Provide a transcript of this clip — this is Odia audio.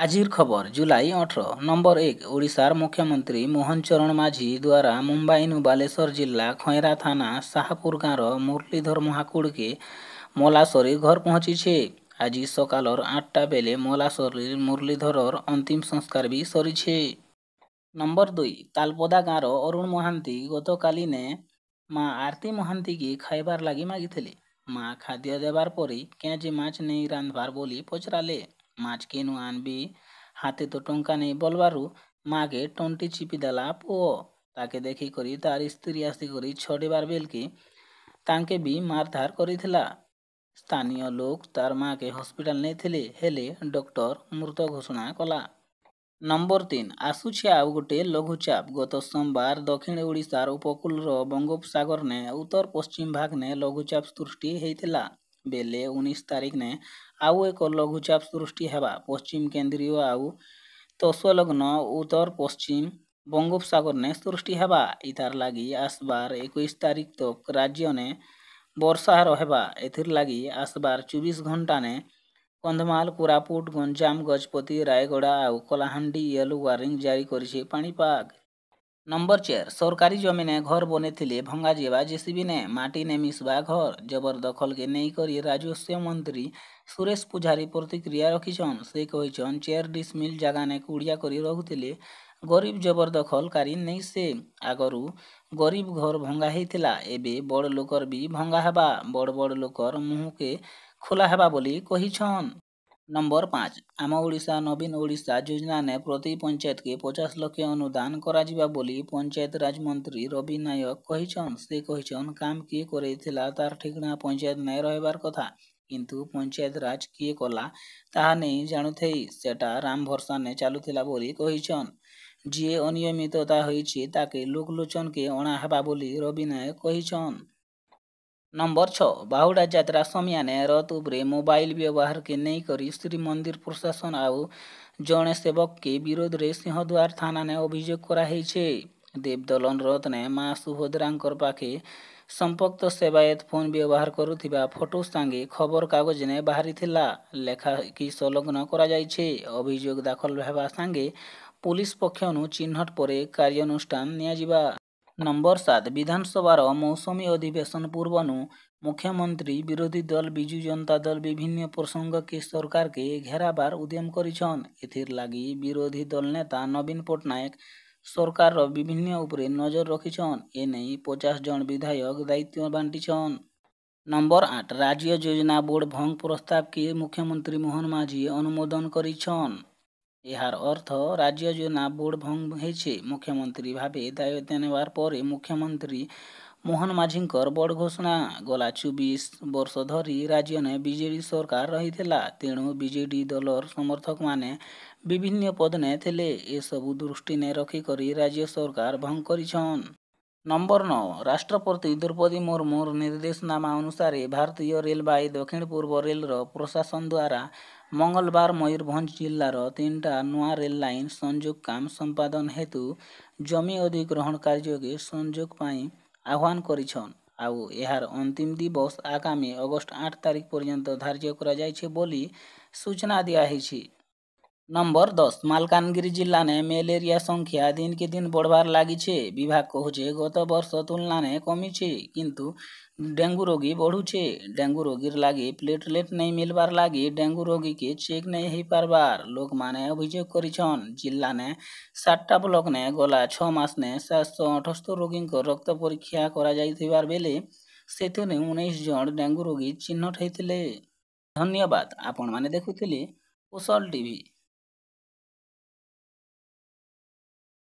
আজির খবর জুলাই 18 নম্বর 1 ওড়িশার মুখ্যমନ୍ତ୍ରୀ ମୋହନ ଚରଣ ମାଝୀ ଦ୍ୱାରା ମୁମ୍ବାଇନୁ ବାଲେଶ୍ୱର ଜିଲ୍ଲା ଖଇରା ଥାନା ଶାହପୁର ଗାଁର ମୁରଲୀଧର ମହାକୁଡ଼କେ ମଲାସରୀ ଘର ପହଞ୍ଚିছে। ଆଜି ସକାଳର 8ଟା ବେଳେ ମଲାସରୀ ମୁରଲୀଧରର ଅନ୍ତିମ ସଂସ୍କାର ବି ସରିছে। ନମ୍ବର 2 ତାଲପଦା ଗାଁର ଅରୁଣ ମହାନ୍ତି ଗତକାଲିନେ ମା ଆରତୀ ମହାନ୍ତିକି ଖାଇବାର ଲାଗି ମାଗିଥିଲେ। ମା ଖାଦ୍ୟ ଦେବାର ପରେ କେଁଜେ ମାଛ ନେଇ ରାନ୍ଧବାର ବୋଲି ପଚରାଲେ। ମାଛ କେନୁ ଆନବି ହାତେ ତ ଟଙ୍କା ନେଇ ବୋଲବାରୁ ମାକେ ଟଣ୍ଟି ଚିପି ଦେଲା ପୁଅ। ତାକେ ଦେଖିକରି ତାର ସ୍ତ୍ରୀ ଆସିକରି ଛଡ଼େଇବାର ବେଲକେ ତାଙ୍କେ ବି ମାରଧାର କରିଥିଲା। ସ୍ଥାନୀୟ ଲୋକ ତାର ମାକେ ହସ୍ପିଟାଲ ନେଇଥିଲେ ହେଲେ ଡକ୍ଟର ମୃତ ଘୋଷଣା କଲା। ନମ୍ବର 3 ଆସୁଛି ଆଉ ଗୋଟେ ଲଘୁଚାପ। ଗତ ସୋମବାର ଦକ୍ଷିଣ ଓଡ଼ିଶାର ଉପକୂଳର ବଙ୍ଗୋପସାଗରନେ ଉତ୍ତର ପଶ୍ଚିମ ଭାଗନେ ଲଘୁଚାପ ସୃଷ୍ଟି ହେଇଥିଲା ବେଲେ 19 ତାରିଖନେ ଆଉ ଏକ ଲଘୁଚାପ ସୃଷ୍ଟି ହେବା ପଶ୍ଚିମ କେନ୍ଦ୍ରୀୟ ଆଉ ତତ୍ସଂଲଗ୍ନ ଉତ୍ତର ପଶ୍ଚିମ ବଙ୍ଗୋପସାଗରନେ ସୃଷ୍ଟି ହେବା। ଇତାର ଲାଗି ଆସବାର 21 ତାରିଖ ତକ ରାଜ୍ୟନେ ବର୍ଷା ରହେବା। ଏଥିର ଲାଗି ଆସବାର 24 ଘଣ୍ଟାନେ କନ୍ଧମାଳ କୋରାପୁଟ ଗଞ୍ଜାମ ଗଜପତି ରାୟଗଡ଼ା ଆଉ କଳାହାଣ୍ଡି ୟେଲୋ ୱାର୍ଣ୍ଣିଂ ଜାରି କରିছে ପାଣିପାଗ। ନମ୍ବର 4 ସରକାରୀ ଜମିନେ ଘର ବନେଇଥିଲେ ଭଙ୍ଗାଯିବା ଜେସିବିନେ ମାଟି ନେ ମିଶବା ଘର ଜବରଦଖଲକେ ନେଇକରି ରାଜସ୍ୱ ମନ୍ତ୍ରୀ ସୁରେଶ ପୂଜାରୀ ପ୍ରତିକ୍ରିୟା ରଖିଛନ୍। ସେ କହିଛନ୍ 4 ଡିସମିଲ୍ ଜାଗାନେ କୁଡ଼ିଆ କରି ରହୁଥିଲେ ଗରିବ ଜବରଦଖଲକାରୀ ନେଇ ସେ ଆଗରୁ ଗରିବ ଘର ଭଙ୍ଗା ହେଇଥିଲା ଏବେ ବଡ଼ ଲୋକର ବି ଭଙ୍ଗା ହେବା ବଡ଼ ବଡ଼ ଲୋକର ମୁହଁକେ ଖୋଲା ହେବା ବୋଲି କହିଛନ୍। ନମ୍ବର 5 ଆମ ଓଡ଼ିଶା ନବୀନ ଓଡ଼ିଶା ଯୋଜନାନେ ପ୍ରତି ପଞ୍ଚାୟତକେ 50 ଲକ୍ଷ ଅନୁଦାନ କରାଯିବା ବୋଲି ପଞ୍ଚାୟତ ରାଜ ମନ୍ତ୍ରୀ ରବି ନାୟକ କହିଛନ୍। ସେ କହିଛନ୍ କାମ କିଏ କରେଇଥିଲା ତାର ଠିକଣା ପଞ୍ଚାୟତ ନାଇଁ ରହିବାର କଥା କିନ୍ତୁ ପଞ୍ଚାୟତ ରାଜ କିଏ କଲା ତାହା ନେଇ ଜାଣୁଥେଇ ସେଟା ରାମ ଭରସାନେ ଚାଲୁଥିଲା ବୋଲି କହିଛନ୍। ଯିଏ ଅନିୟମିତତା ହୋଇଛି ତାକେ ଲୋକଲୋଚନକେ ଅଣା ହେବା ବୋଲି ରବି ନାୟକ କହିଛନ୍। ନମ୍ବର 6 ବାହୁଡ଼ା ଯାତ୍ରା ସମିଆନେ ରଥ ଉପରେ ମୋବାଇଲ ବ୍ୟବହାରକେ ନେଇକରି ଶ୍ରୀମନ୍ଦିର ପ୍ରଶାସନ ଆଉ ଜଣେ ସେବକକେ ବିରୋଧରେ ସିଂହଦ୍ୱାର ଥାନାନେ ଅଭିଯୋଗ କରାହେଇଛେ। ଦେବଦଲନ ରଥନେ ମା ସୁଭଦ୍ରାଙ୍କର ପାଖେ ସମ୍ପୃକ୍ତ ସେବାୟତ ଫୋନ ବ୍ୟବହାର କରୁଥିବା ଫଟୋ ସାଙ୍ଗେ ଖବର କାଗଜନେ ବାହାରିଥିଲା ଲେଖାକି ସଂଲଗ୍ନ କରାଯାଇଛେ। ଅଭିଯୋଗ ଦାଖଲ ହେବା ସାଙ୍ଗେ ପୁଲିସ ପକ୍ଷନୁ ଚିହ୍ନଟ ପରେ କାର୍ଯ୍ୟାନୁଷ୍ଠାନ ନିଆଯିବା। ନମ୍ବର 7 ବିଧାନସଭାର ମୌସୁମୀ ଅଧିବେଶନ ପୂର୍ବନୁ ମୁଖ୍ୟମନ୍ତ୍ରୀ ବିରୋଧୀ ଦଳ ବିଜୁ ଜନତା ଦଳ ବିଭିନ୍ନ ପ୍ରସଙ୍ଗକେ ସରକାରକେ ଘେରାବାର ଉଦ୍ୟମ କରିଛନ୍। ଏଥିର ଲାଗି ବିରୋଧୀ ଦଳ ନେତା ନବୀନ ପଟ୍ଟନାୟକ ସରକାରର ବିଭିନ୍ନ ଉପରେ ନଜର ରଖିଛନ୍। ଏନେଇ 50 ଜଣ ବିଧାୟକ ଦାୟିତ୍ୱ ବାଣ୍ଟିଛନ୍। ନମ୍ବର 8 ରାଜ୍ୟ ଯୋଜନା ବୋର୍ଡ ଭଙ୍ଗ ପ୍ରସ୍ତାବକେ ମୁଖ୍ୟମନ୍ତ୍ରୀ ମୋହନ ମାଝୀ ଅନୁମୋଦନ କରିଛନ୍। ଏହାର ଅର୍ଥ ରାଜ୍ୟ ଯୋଜନା ବୋର୍ଡ ଭଙ୍ଗ ହେଇଛେ। ମୁଖ୍ୟମନ୍ତ୍ରୀ ଭାବେ ଦାୟିତ୍ୱ ନେବାର ପରେ ମୁଖ୍ୟମନ୍ତ୍ରୀ ମୋହନ ମାଝୀଙ୍କର ବଡ଼ ଘୋଷଣା। ଗଲା 24 ବର୍ଷ ଧରି ରାଜ୍ୟନେ ବିଜେଡି ସରକାର ରହିଥିଲା ତେଣୁ ବିଜେଡି ଦଳର ସମର୍ଥକମାନେ ବିଭିନ୍ନ ପଦନେ ଥିଲେ ଏସବୁ ଦୃଷ୍ଟିନେ ରଖିକରି ରାଜ୍ୟ ସରକାର ଭଙ୍ଗ କରିଛନ୍। ନମ୍ବର 9 ରାଷ୍ଟ୍ରପତି ଦ୍ରୌପଦୀ ମୁର୍ମୁର ନିର୍ଦ୍ଦେଶନାମା ଅନୁସାରେ ଭାରତୀୟ ରେଳବାଇ ଦକ୍ଷିଣ ପୂର୍ବ ରେଲର ପ୍ରଶାସନ ଦ୍ୱାରା ମଙ୍ଗଳବାର ମୟୂରଭଞ୍ଜ ଜିଲ୍ଲାର 3ଟା ନୂଆ ରେଲ ଲାଇନ ସଂଯୋଗ କାମ ସମ୍ପାଦନ ହେତୁ ଜମି ଅଧିଗ୍ରହଣ କାର୍ଯ୍ୟକେ ସଂଯୋଗ ପାଇଁ ଆହ୍ୱାନ କରିଛନ୍ ଆଉ ଏହାର ଅନ୍ତିମ ଦିବସ ଆଗାମୀ ଅଗଷ୍ଟ 8 ତାରିଖ ପର୍ଯ୍ୟନ୍ତ ଧାର୍ଯ୍ୟ କରାଯାଇଛି ବୋଲି ସୂଚନା ଦିଆହେଇଛି। ନମ୍ବର 10 ମାଲକାନଗିରି ଜିଲ୍ଲାନେ ମ୍ୟାଲେରିଆ ସଂଖ୍ୟା ଦିନକେ ଦିନ ବଢ଼ବାର ଲାଗିଛେ। ବିଭାଗ କହୁଛେ ଗତ ବର୍ଷ ତୁଳନାନେ କମିଛେ କିନ୍ତୁ ଡେଙ୍ଗୁ ରୋଗୀ ବଢ଼ୁଛେ। ଡେଙ୍ଗୁ ରୋଗୀର ଲାଗି ପ୍ଲେଟଲେଟ ନେଇ ମିଲବାର ଲାଗି ଡେଙ୍ଗୁ ରୋଗୀକେ ଚେକ୍ ନେଇ ହେଇପାରବାର ଲୋକମାନେ ଅଭିଯୋଗ କରିଛନ୍। ଜିଲ୍ଲାନେ 7ଟା ବ୍ଲକନେ ଗଲା 6 ମାସନେ 778 ରୋଗୀଙ୍କ ରକ୍ତ ପରୀକ୍ଷା କରାଯାଇଥିବାର ବେଲେ ସେଥିରୁ 19 ଜଣ ଡେଙ୍ଗୁ ରୋଗୀ ଚିହ୍ନଟ ହେଇଥିଲେ। ଧନ୍ୟବାଦ ଆପଣମାନେ ଦେଖୁଥିଲେ କୁଶଳ ଟିଭି।